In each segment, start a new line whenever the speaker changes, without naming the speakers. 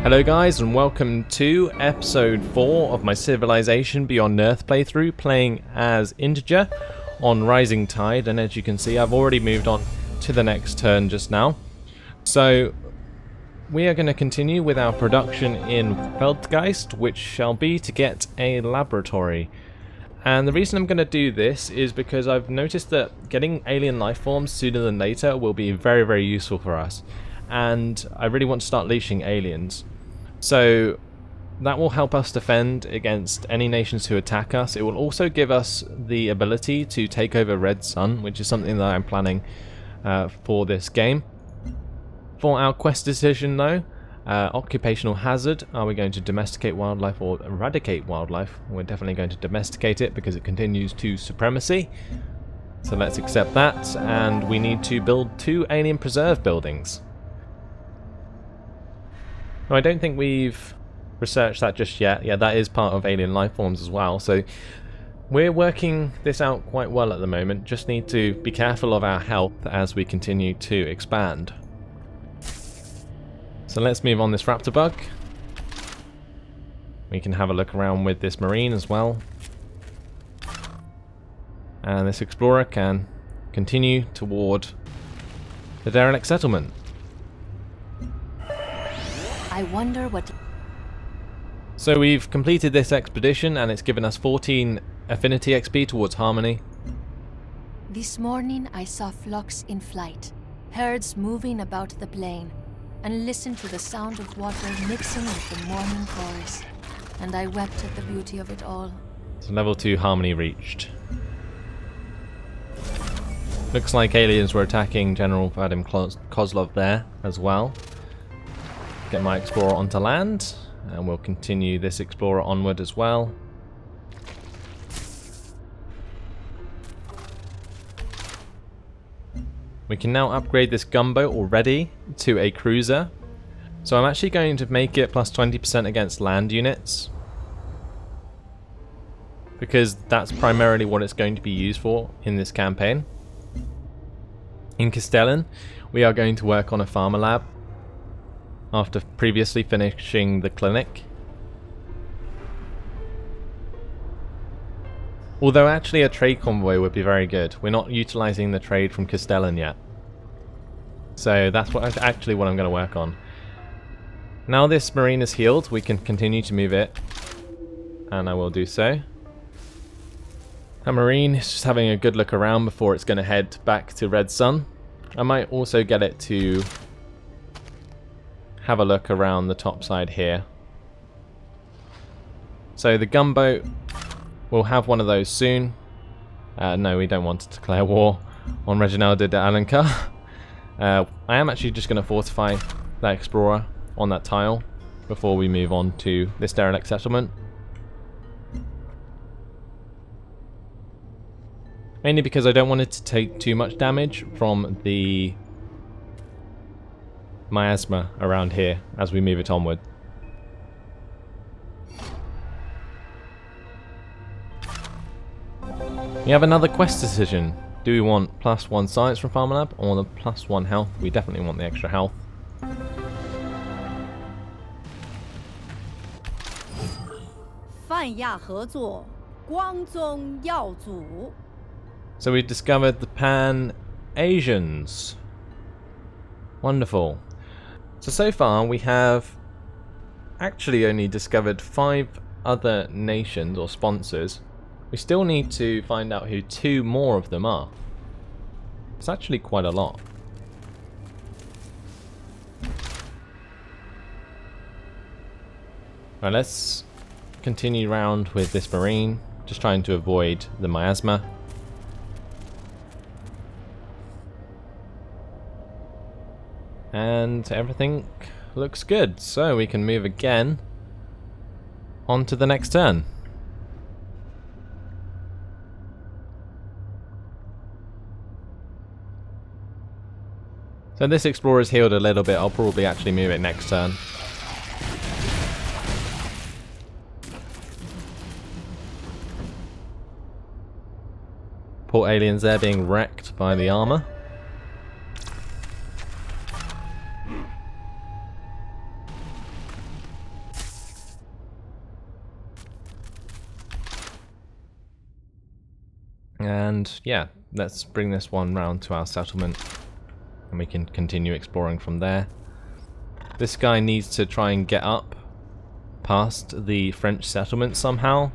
Hello guys, and welcome to episode 4 of my Civilization Beyond Earth playthrough, playing as Integer on Rising Tide. And as you can see, I've already moved on to the next turn just now. So we are going to continue with our production in Feldgeist, which shall be to get a laboratory. And the reason I'm going to do this is because I've noticed that getting alien life forms sooner than later will be very, very useful for us. And I really want to start leashing aliens. So that will help us defend against any nations who attack us. It will also give us the ability to take over Red Sun, which is something that I'm planning for this game. For our quest decision though, occupational hazard, are we going to domesticate wildlife or eradicate wildlife? We're definitely going to domesticate it because it continues to supremacy. So let's accept that, and we need to build 2 alien preserve buildings. No, I don't think we've researched that just yet. Yeah, that is part of alien life forms as well. So we're working this out quite well at the moment. Just need to be careful of our health as we continue to expand. So let's move on this raptor bug. We can have a look around with this marine as well. And this explorer can continue toward the derelict settlement.
I wonder what...
So we've completed this expedition and it's given us 14 affinity XP towards harmony.
This morning I saw flocks in flight, herds moving about the plain, and listened to the sound of water mixing with the morning chorus, and I wept at the beauty of it all.
So level 2 harmony reached. Looks like aliens were attacking General Vadim Kozlov there as well. Get my explorer onto land, and we'll continue this explorer onward as well. We can now upgrade this gunboat already to a cruiser. So I'm actually going to make it plus 20% against land units, because that's primarily what it's going to be used for in this campaign. In Castellan, we are going to work on a farmer lab after previously finishing the clinic. Although actually a trade convoy would be very good. We're not utilizing the trade from Castellan yet. So that's actually what I'm going to work on. Now this marine is healed, we can continue to move it. And I will do so. Our marine is just having a good look around before it's going to head back to Red Sun. I might also get it to have a look around the top side here. So the gunboat will have one of those soon. No, we don't want to declare war on Reginaldo de Alencar. I am actually just going to fortify that explorer on that tile before we move on to this derelict settlement. Mainly because I don't want it to take too much damage from the miasma around here as we move it onward. We have another quest decision. Do we want +1 science from Farmer Lab or the +1 health? We definitely want the extra health. So we've discovered the Pan-Asians. Wonderful. So far we have actually only discovered 5 other nations or sponsors. We still need to find out who 2 more of them are. It's actually quite a lot. Right, let's continue round with this marine, just trying to avoid the miasma. And everything looks good, so we can move again on to the next turn. So this explorer's healed a little bit. I'll probably actually move it next turn. Poor aliens there being wrecked by the armor. And yeah, let's bring this one round to our settlement and we can continue exploring from there. This guy needs to try and get up past the French settlement somehow,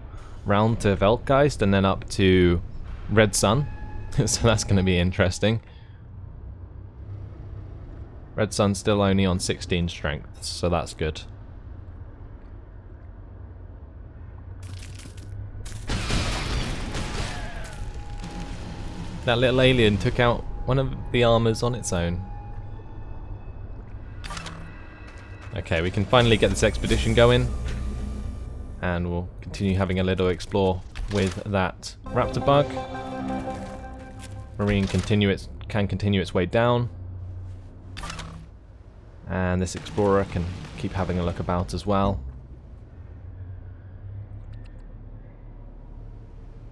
round to Weltgeist and then up to Red Sun. So that's going to be interesting. Red Sun's still only on 16 strength, so that's good. That little alien took out one of the armors on its own. Okay, we can finally get this expedition going. And we'll continue having a little explore with that raptor bug. Marine can continue its way down. And this explorer can keep having a look about as well.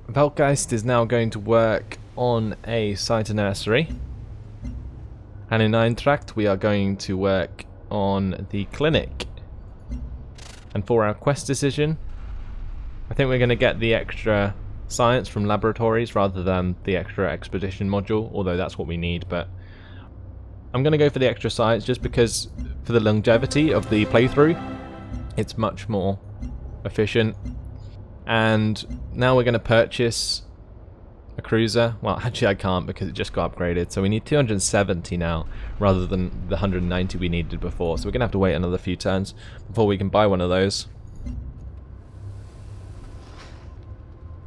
Weltgeist is now going to work on a cider nursery. And in Eintracht we are going to work on the clinic. And for our quest decision, I think we're going to get the extra science from laboratories rather than the extra expedition module, although that's what we need, but I'm going to go for the extra science just because for the longevity of the playthrough it's much more efficient. And now we're going to purchase a cruiser. Well, actually I can't because it just got upgraded, so we need 270 now rather than the 190 we needed before, so we're going to have to wait another few turns before we can buy one of those.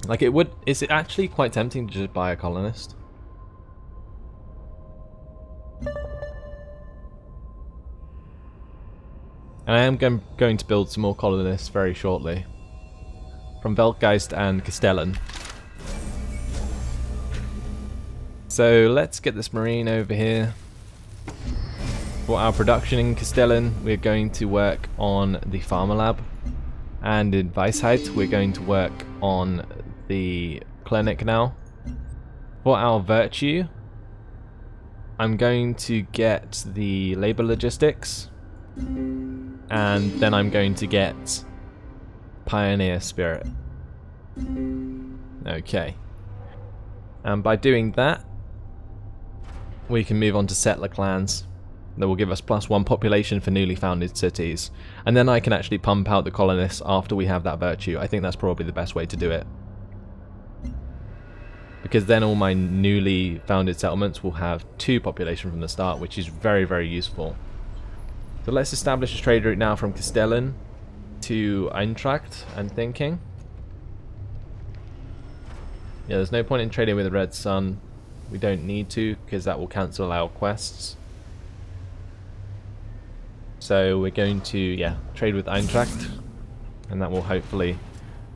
Like is it actually quite tempting to just buy a colonist? And I am going to build some more colonists very shortly. From Weltgeist and Castellan. So let's get this marine over here. For our production in Castellan, we're going to work on the Pharma Lab. And in Weisheit, we're going to work on the clinic now. For our virtue, I'm going to get the labor logistics. And then I'm going to get Pioneer Spirit. Okay. And by doing that, we can move on to settler clans. That will give us +1 population for newly founded cities. And then I can actually pump out the colonists after we have that virtue. I think that's probably the best way to do it. Because then all my newly founded settlements will have 2 population from the start, which is very, very useful. So let's establish a trade route now from Castellan to Eintracht, I'm thinking. Yeah, there's no point in trading with the Red Sun. We don't need to, because that will cancel our quests. So we're going to, yeah, trade with Eintracht. And that will hopefully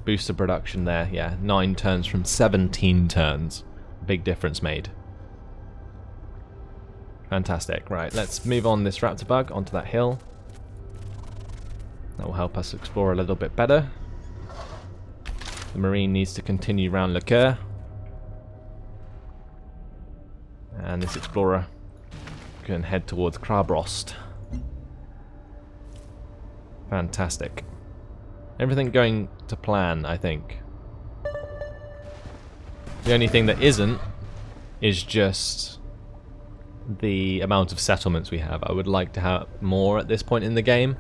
boost the production there. Yeah, 9 turns from 17 turns. Big difference made. Fantastic. Right, let's move on this raptor bug onto that hill. That will help us explore a little bit better. The marine needs to continue round Le Coeur. And this explorer can head towards Krabrost. Fantastic. Everything going to plan, I think. The only thing that isn't is just the amount of settlements we have. I would like to have more at this point in the game.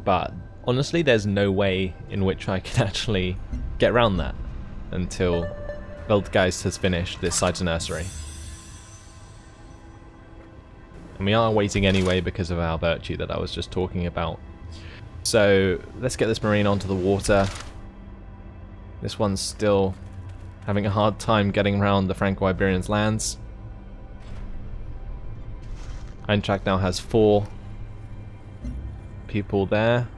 But honestly, there's no way in which I can actually get around that until Weltgeist has finished this cider nursery. And we are waiting anyway because of our virtue that I was just talking about. So let's get this marine onto the water. This one's still having a hard time getting around the Franco-Iberians' lands. Eintracht now has 4 people there.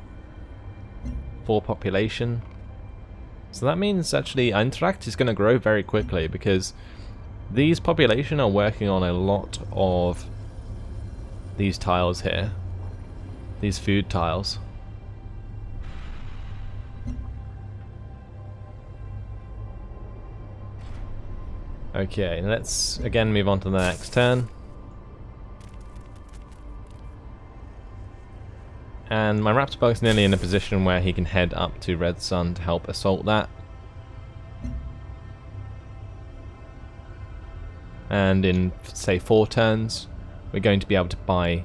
4 population. So that means actually Eintracht is going to grow very quickly because these population are working on a lot of these tiles here. These food tiles. Okay, let's again move on to the next turn. And my Raptor Bug's nearly in a position where he can head up to Red Sun to help assault that. And in, say, 4 turns, we're going to be able to buy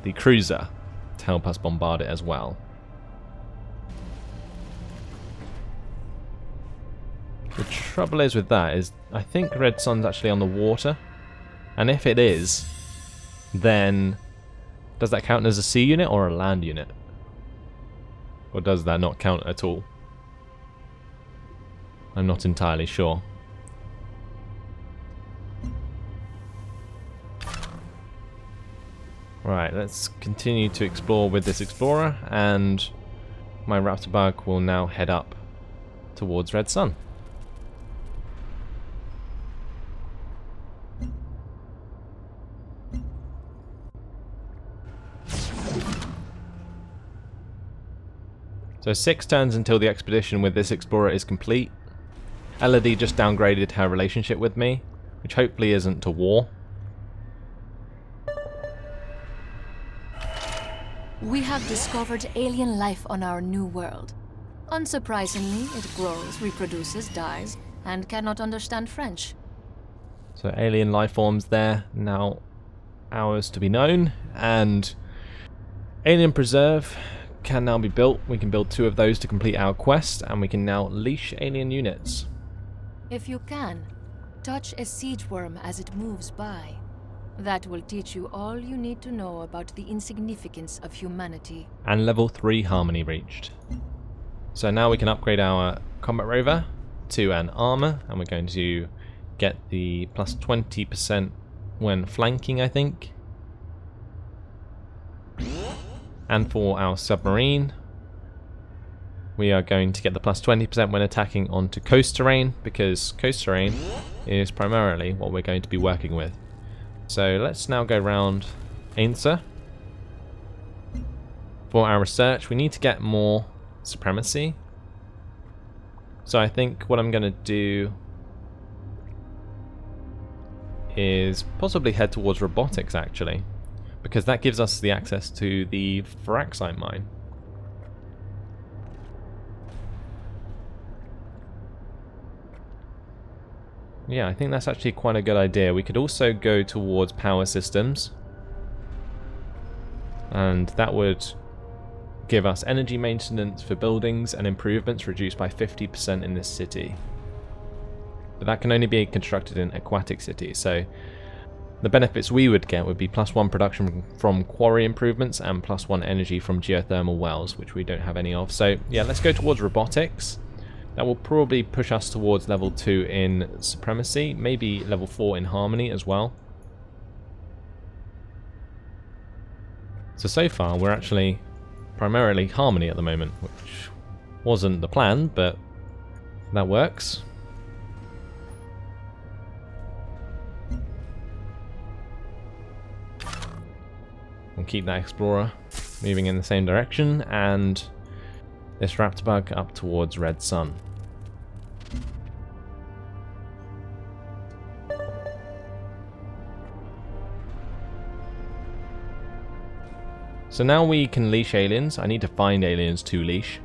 the cruiser to help us bombard it as well. The trouble is with that is I think Red Sun's actually on the water. And if it is, then does that count as a sea unit or a land unit? Or does that not count at all? I'm not entirely sure. Right, let's continue to explore with this explorer, and my raptor bug will now head up towards Red Sun. So 6 turns until the expedition with this explorer is complete. Elodie just downgraded her relationship with me, which hopefully isn't to war.
We have discovered alien life on our new world. Unsurprisingly, it grows, reproduces, dies, and cannot understand French.
So alien life forms there, now ours to be known, and alien preserve can now be built. We can build 2 of those to complete our quest, and we can now leash alien units.
If you can, touch a siege worm as it moves by. That will teach you all you need to know about the insignificance of humanity.
And level 3 harmony reached. So now we can upgrade our combat rover to an armor, and we're going to get the plus 20% when flanking, I think. And for our submarine, we are going to get the plus 20% when attacking onto coast terrain, because coast terrain is primarily what we're going to be working with. So let's now go around Ainsa. For our research, we need to get more Supremacy. So I think what I'm going to do is possibly head towards robotics, actually, because that gives us the access to the Feraxite mine. Yeah, I think that's actually quite a good idea. We could also go towards power systems, and that would give us energy maintenance for buildings and improvements reduced by 50% in this city. But that can only be constructed in aquatic cities, so the benefits we would get would be +1 production from quarry improvements and +1 energy from geothermal wells, which we don't have any of. So yeah, let's go towards robotics. That will probably push us towards level 2 in Supremacy, maybe level 4 in Harmony as well. So far we're actually primarily Harmony at the moment, which wasn't the plan, but that works. We'll keep that Explorer moving in the same direction, and this raptor bug up towards Red Sun. So now we can leash aliens. I need to find aliens to leash.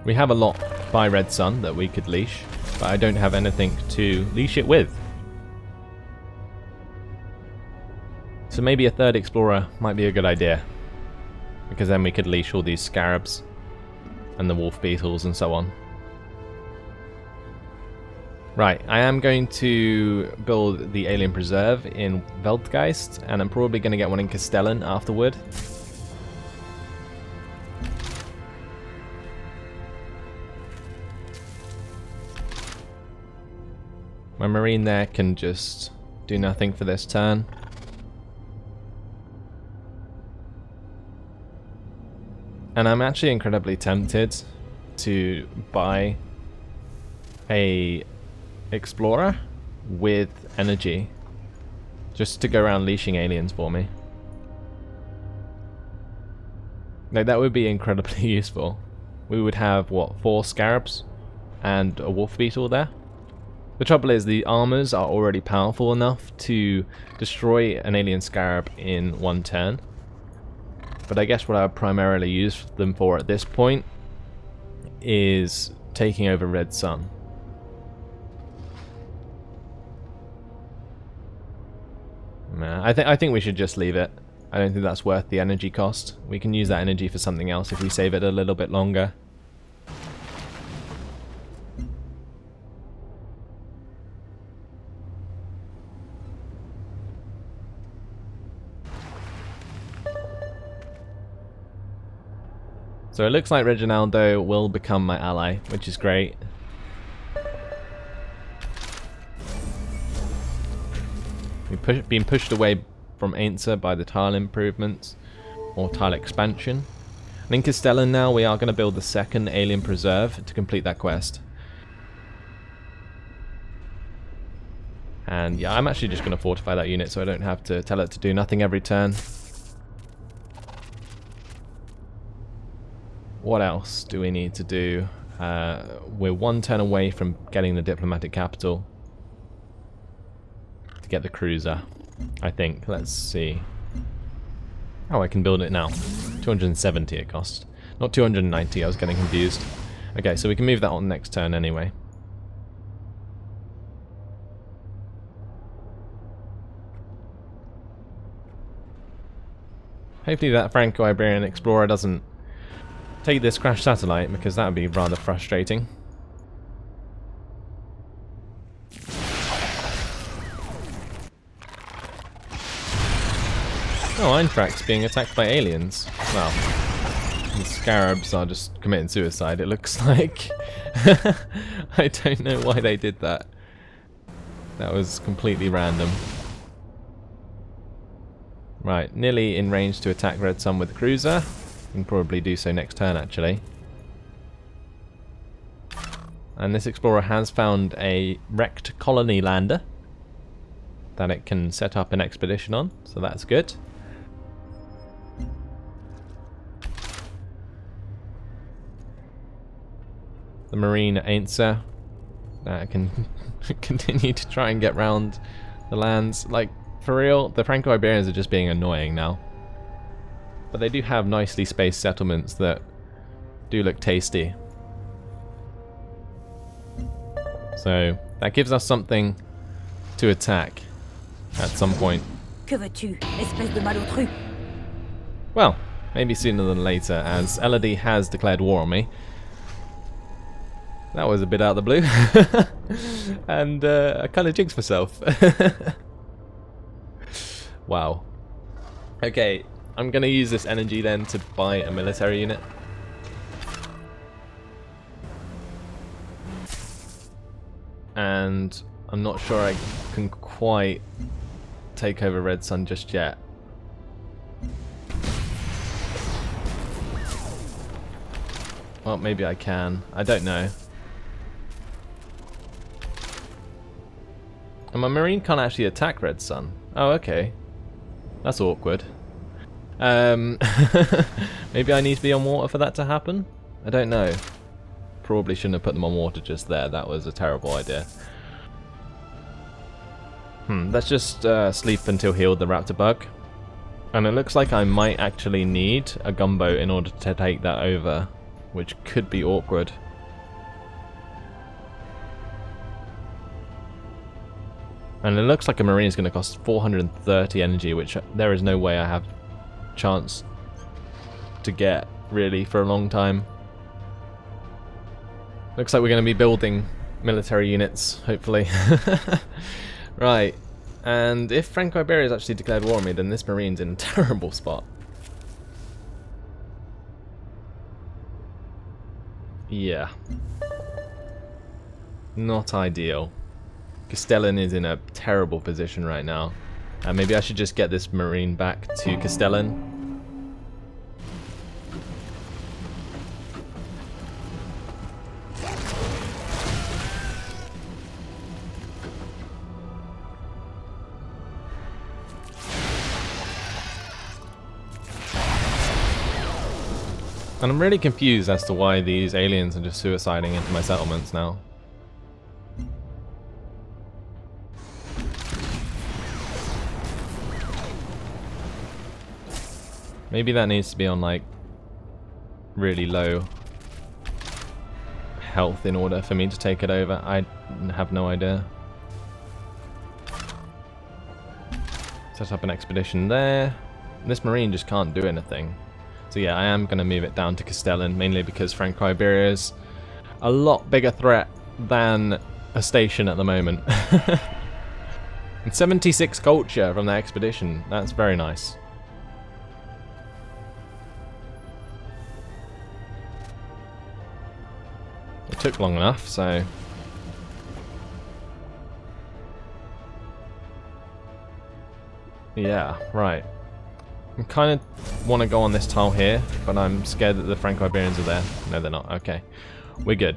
We have a lot by Red Sun that we could leash, but I don't have anything to leash it with. So maybe a 3rd explorer might be a good idea, because then we could leash all these scarabs and the wolf beetles and so on. Right, I am going to build the alien preserve in Weltgeist, and I'm probably going to get one in Castellan afterward. My marine there can just do nothing for this turn. And I'm actually incredibly tempted to buy a explorer with energy just to go around leashing aliens for me. Like, that would be incredibly useful. We would have, what, 4 scarabs and a wolf beetle there? The trouble is the armors are already powerful enough to destroy an alien scarab in 1 turn. But I guess what I would primarily use them for at this point is taking over Red Sun. Nah, I think we should just leave it. I don't think that's worth the energy cost. We can use that energy for something else if we save it a little bit longer. So it looks like Reginaldo will become my ally, which is great. We've been pushed away from Ainsa by the tile improvements, or tile expansion. And in Castellan now we are going to build the second alien preserve to complete that quest. And yeah, I'm actually just going to fortify that unit so I don't have to tell it to do nothing every turn. What else do we need to do? We're one turn away from getting the diplomatic capital to get the cruiser, I think. Let's see. Oh, I can build it now. 270 it cost. Not 290, I was getting confused. Okay, so we can move that on next turn anyway. Hopefully that Franco-Iberian explorer doesn't take this crashed satellite, because that would be rather frustrating. Oh, Eintracht's being attacked by aliens. Well, the scarabs are just committing suicide, it looks like. I don't know why they did that. That was completely random. Right, nearly in range to attack Red Sun with the cruiser. We can probably do so next turn, actually. And this explorer has found a wrecked colony lander that it can set up an expedition on, so that's good. The Marine Ainsa can continue to try and get round the lands. Like, for real, the Franco-Iberians are just being annoying now. But they do have nicely spaced settlements that do look tasty. So that gives us something to attack at some point.
Que veux-tu, espèce de malotru?
Well, maybe sooner than later, as Elodie has declared war on me. That was a bit out of the blue. And I kind of jinxed myself. Wow. Okay. I'm going to use this energy then to buy a military unit. And I'm not sure I can quite take over Red Sun just yet. Well, maybe I can. I don't know. And my Marine can't actually attack Red Sun. Oh, okay. That's awkward. Maybe I need to be on water for that to happen? I don't know. Probably shouldn't have put them on water just there. That was a terrible idea. Let's just sleep until healed the raptor bug. And it looks like I might actually need a gunboat in order to take that over, which could be awkward. And it looks like a Marine is going to cost 430 energy, which there is no way I have chance to get really for a long time. Looks like we're going to be building military units, hopefully. Right, and if Franco-Iberia has actually declared war on me, then this Marine's in a terrible spot. Yeah. Not ideal. Castellan is in a terrible position right now. Maybe I should just get this Marine back to Castellan. And I'm really confused as to why these aliens are just suiciding into my settlements now. Maybe that needs to be on like really low health in order for me to take it over. I have no idea. Set up an expedition there. This marine just can't do anything. So yeah, I am going to move it down to Castellan, mainly because Franco-Iberia is a lot bigger threat than a station at the moment. And 76 culture from the expedition. That's very nice. It took long enough, so... Yeah, right. I kind of want to go on this tile here, but I'm scared that the Franco-Iberians are there. No, they're not. Okay. We're good.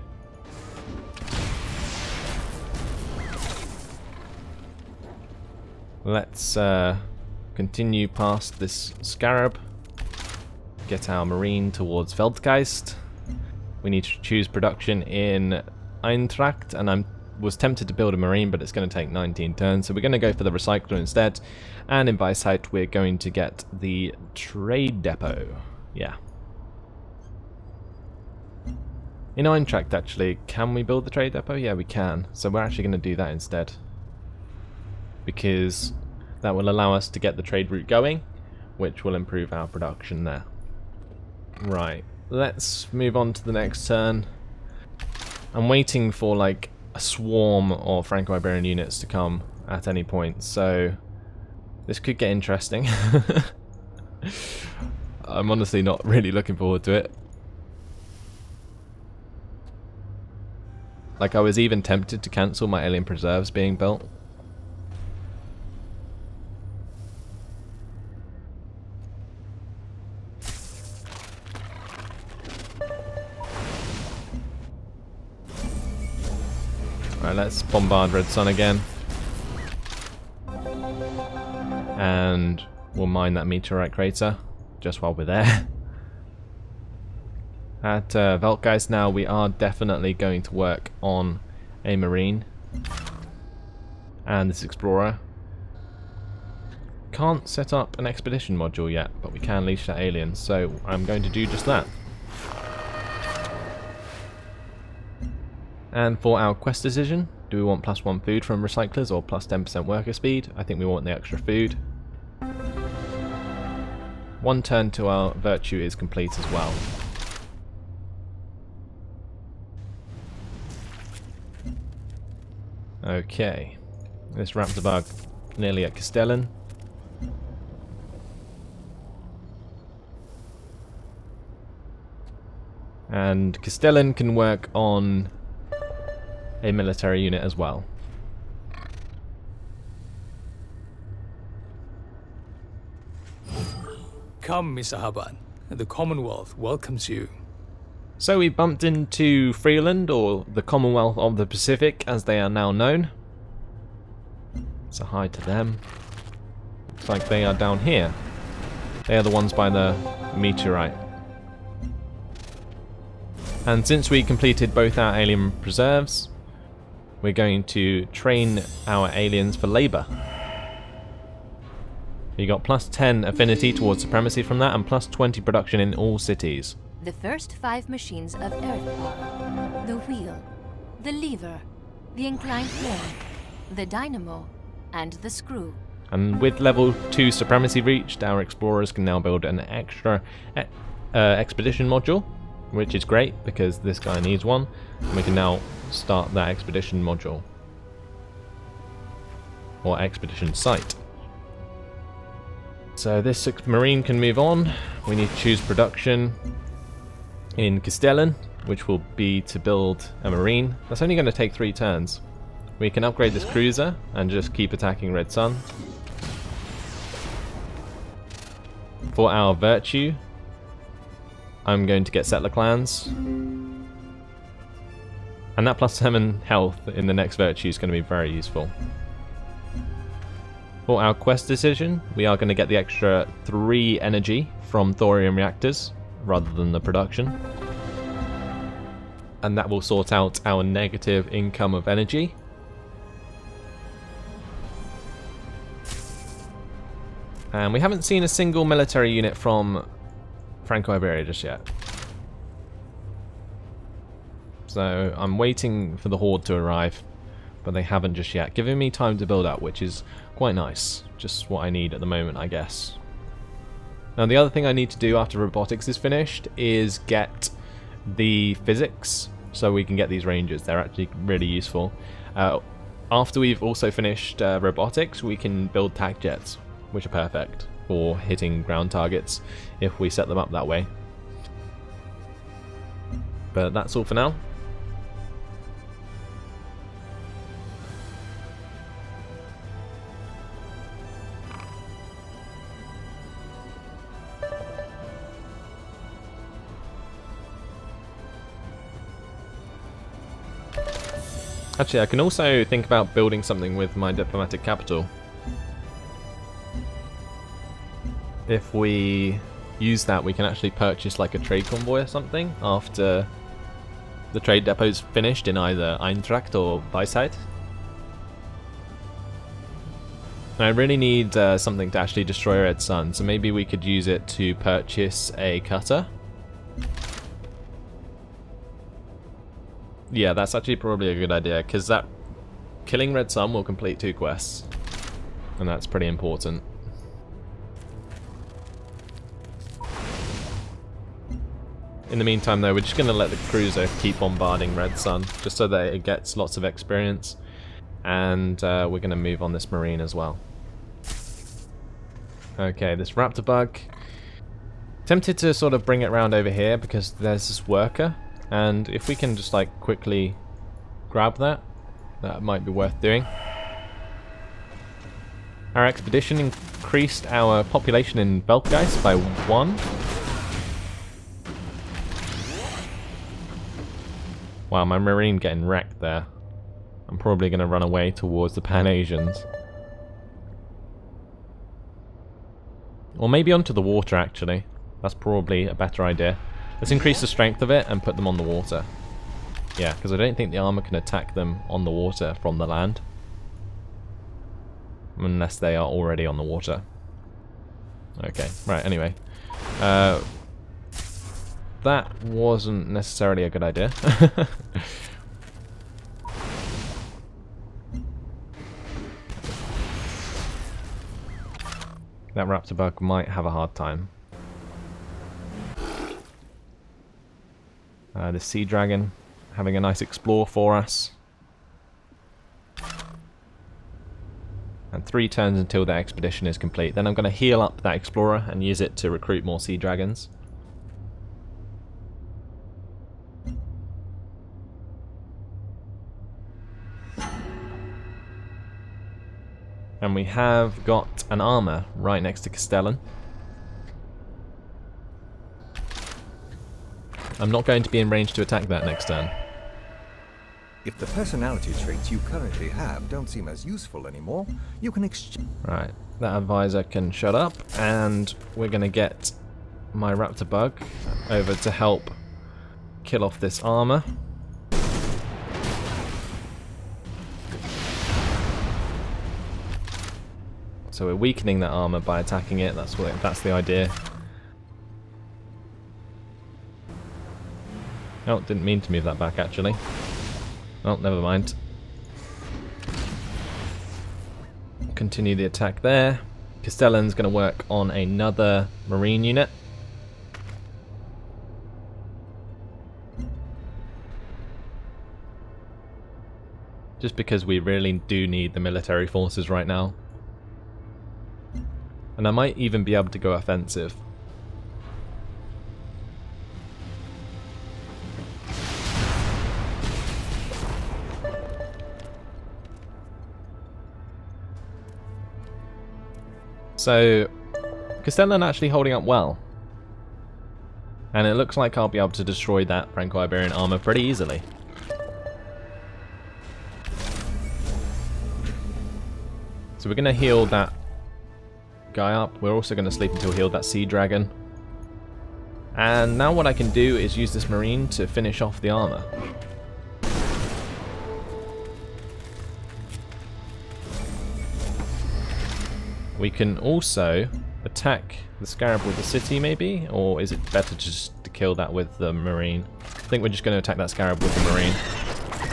Let's continue past this scarab. Get our marine towards Feldgeist. We need to choose production in Eintracht, and I was tempted to build a marine, but it's going to take 19 turns, so we're going to go for the recycler instead. And in Weisheit, we're going to get the trade depot. Yeah. In Eintracht, actually, can we build the trade depot? Yeah, we can. So we're actually going to do that instead, because that will allow us to get the trade route going, which will improve our production there. Right. Let's move on to the next turn. I'm waiting for like a swarm of Franco-Iberian units to come at any point, so this could get interesting. I'm honestly not really looking forward to it. Like, I was even tempted to cancel my alien preserves being built. Alright, let's bombard Red Sun again. And we'll mine that meteorite crater just while we're there. At Veltgeist now, we are definitely going to work on a marine and this explorer. Can't set up an expedition module yet, but we can leash that alien, so I'm going to do just that. And for our quest decision, do we want +1 food from recyclers or plus 10% worker speed? I think we want the extra food. 1 turn to our virtue is complete as well. Okay, this raptor bug nearly at Castellan. And Castellan can work on a military unit as well.
Come, Mr. Haban. The Commonwealth welcomes you.
So we bumped into Freeland, or the Commonwealth of the Pacific, as they are now known. So hi to them. Looks like they are down here. They are the ones by the meteorite. And since we completed both our alien preserves, we're going to train our aliens for labour. You got +10 affinity towards supremacy from that, and +20 production in all cities.
The first 5 machines of earth power. The wheel, the lever, the inclined plane, the dynamo, and the screw.
And with level 2 supremacy reached, our explorers can now build an extra expedition module, which is great because this guy needs one. And we can now start that expedition module. Or expedition site. So this marine can move on. We need to choose production in Castellan, which will be to build a marine. That's only going to take 3 turns. We can upgrade this cruiser and just keep attacking Red Sun. For our virtue, I'm going to get settler clans. And that +7 health in the next virtue is going to be very useful. For our quest decision, we are going to get the extra 3 energy from thorium reactors rather than the production. And that will sort out our negative income of energy. And we haven't seen a single military unit from Franco-Iberia just yet. So I'm waiting for the horde to arrive. but they haven't just yet, giving me time to build up, which is quite nice. Just what I need at the moment, I guess. Now the other thing I need to do after robotics is finished is get the physics, so we can get these ranges. They're actually really useful. After we've also finished robotics, we can build tac jets, which are perfect for hitting ground targets if we set them up that way. But that's all for now. Actually, I can also think about building something with my diplomatic capital. If we use that, we can actually purchase like a trade convoy or something after the trade depot's finished in either Eintracht or Weisheit. And I really need something to actually destroy Red Sun, so maybe we could use it to purchase a cutter. Yeah, that's actually probably a good idea, because that killing Red Sun will complete 2 quests, and that's pretty important. In the meantime though, we're just going to let the cruiser keep bombarding Red Sun, just so that it gets lots of experience, and we're going to move on this marine as well. Okay, this raptor bug. Tempted to sort of bring it around over here, because there's this worker. And if we can just like quickly grab that, that might be worth doing. Our expedition increased our population in Beltgeist by 1. Wow, my marine getting wrecked there. I'm probably going to run away towards the Pan-Asians. Or maybe onto the water actually. That's probably a better idea. Let's increase the strength of it and put them on the water. Yeah, because I don't think the armor can attack them on the water from the land. Unless they are already on the water. Okay, right, anyway. That wasn't necessarily a good idea. That raptor bug might have a hard time. The sea dragon having a nice explore for us. And 3 turns until that expedition is complete. Then I'm going to heal up that explorer and use it to recruit more sea dragons. And we have got an armor right next to Castellan. I'm not going to be in range to attack that next turn.
If the personality traits you currently have don't seem as useful anymore, you can exchange.
Right, that advisor can shut up, and we're going to get my raptor bug over to help kill off this armor. So we're weakening that armor by attacking it. That's the idea. Oh, didn't mean to move that back actually. Oh, never mind. Continue the attack there. Castellan's going to work on another marine unit. Just because we really do need the military forces right now. And I might even be able to go offensive. So, Castellan actually holding up well. And it looks like I'll be able to destroy that Franco-Iberian armor pretty easily. So we're going to heal that guy up. We're also going to sleep until heal that sea dragon. And now what I can do is use this marine to finish off the armor. We can also attack the scarab with the city maybe, or is it better just to kill that with the marine? I think we're just going to attack that scarab with the marine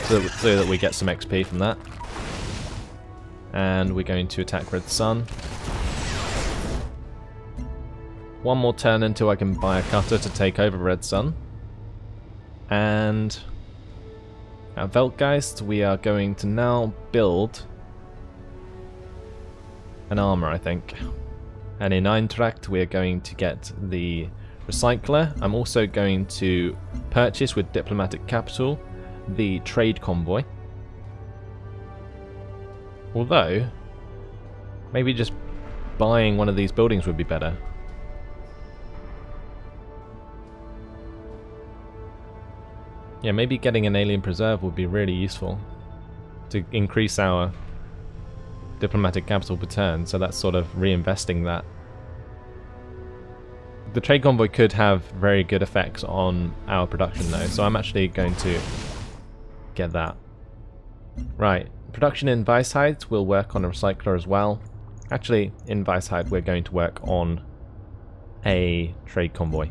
so that we get some XP from that. and we're going to attack Red Sun. One more turn until I can buy a cutter to take over Red Sun. And at Weltgeist we are going to now build an armor, I think. And in Eintracht we are going to get the Recycler. I'm also going to purchase with Diplomatic Capital the Trade Convoy. Although, maybe just buying one of these buildings would be better. Yeah, maybe getting an Alien Preserve would be really useful to increase our Diplomatic Capital per turn, so that's sort of reinvesting that. The Trade Convoy could have very good effects on our production though, so I'm actually going to get that. Right, production in Weisheit will work on a Recycler as well. Actually, in Weisheit we're going to work on a Trade Convoy.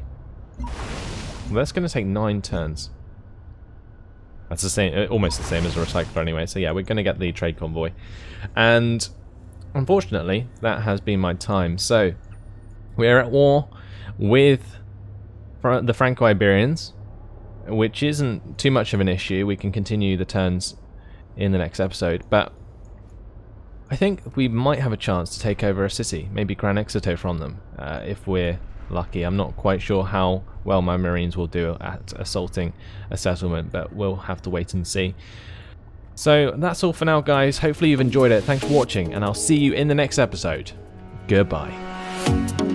Well, that's going to take 9 turns. That's the same, almost the same as a Recycler anyway, so yeah, we're going to get the Trade Convoy. And unfortunately, that has been my time. So, we're at war with the Franco-Iberians, which isn't too much of an issue. We can continue the turns in the next episode, but I think we might have a chance to take over a city, maybe Gran Exito from them, if we're lucky. I'm not quite sure how well my Marines will do at assaulting a settlement, but we'll have to wait and see. So that's all for now, guys. Hopefully you've enjoyed it. Thanks for watching, and I'll see you in the next episode. Goodbye.